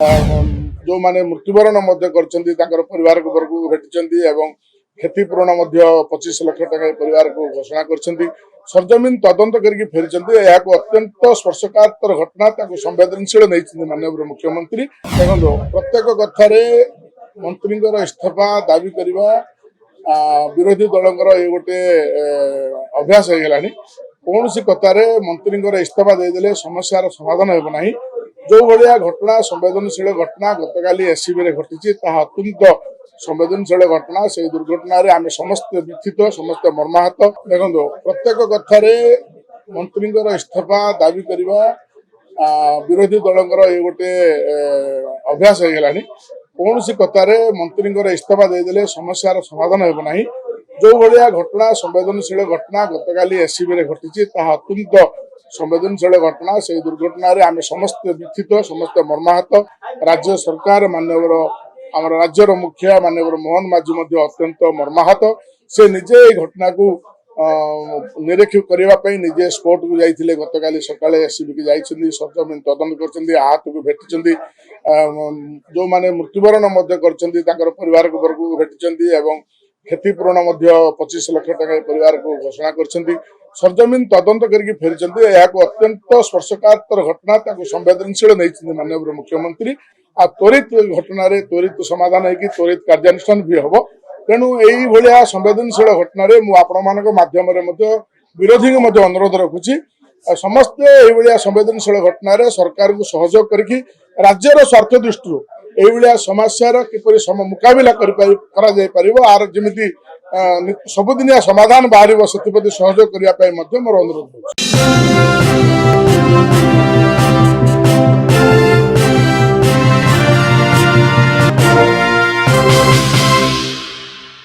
जो माने मृत्युवरण परिवार वर्ग भेटी एवं क्षतिपूरण 25 लाख टका परिवार को घोषणा कर सरजमीन तदंत करके फेरी अत्यंत स्पर्शकातर घटना संवेदनशील नहीं माननीय मुख्यमंत्री देखो प्रत्येक कथार मंत्री इस्तीफा दाबी करवा विरोधी दलंकर ये गोटे अभ्यास हो गलानी कौन सी कथार मंत्री इस्तीफा देदेले समस्यार समाधान होना जो भाया घटना संवेदनशील घटना गतकाली एससीबी घटी अत्यंत संवेदनशील घटना से दुर्घटना आम समस्त व्यथित समस्त मर्माहत देखो प्रत्येक कथार मंत्री इस्तीफा दाबी करवा विरोधी दलंकर ये गोटे अभ्यास हो गलानी कौन सी कथार मंत्री इस्तीफा देदेले समस्यार समाधान होना जो भाया घटना संवेदनशील घटना गतकाली एससीबी घटी अत्यंत संवेदनशील घटना से दुर्घटना आम समस्त व्यथित समस्त मर्माहत राज्य सरकार माननीय आम राज्यर मुखिया माननीय मोहन माझी अत्यंत मर्माहत से निजे घटना को निरीक्ष करने निजे स्पोर्ट को जाइए गतकाली सका एससीबी की जाइए सरजमीन तदंत कर आहत को भेटी जो माने मृत्युवरण कर परिवार वर्ग भेटी एवं क्षतिपूरण 25 लाख टका परिवार को घोषणा कर सरजमीन तदंत करके फेरी अत्यंत स्पर्शकातर घटना संवेदनशील नहीं माननीय मुख्यमंत्री आ त्वरित घटना त्वरित समाधान हो त्वरित कार्यानुष्ठान भी हम तेणु यही संवेदनशील घटना आपण विरोधी को अनुरोध रखुची समस्ते ये संवेदनशील घटना सरकार को सहयोग करके राज्यर स्वार्थ दृष्टि यही समस्या किपर मुकाबला आर जमी सबुदिनिया समाधान बाहर से सहयोग करने मोर अनुरोध।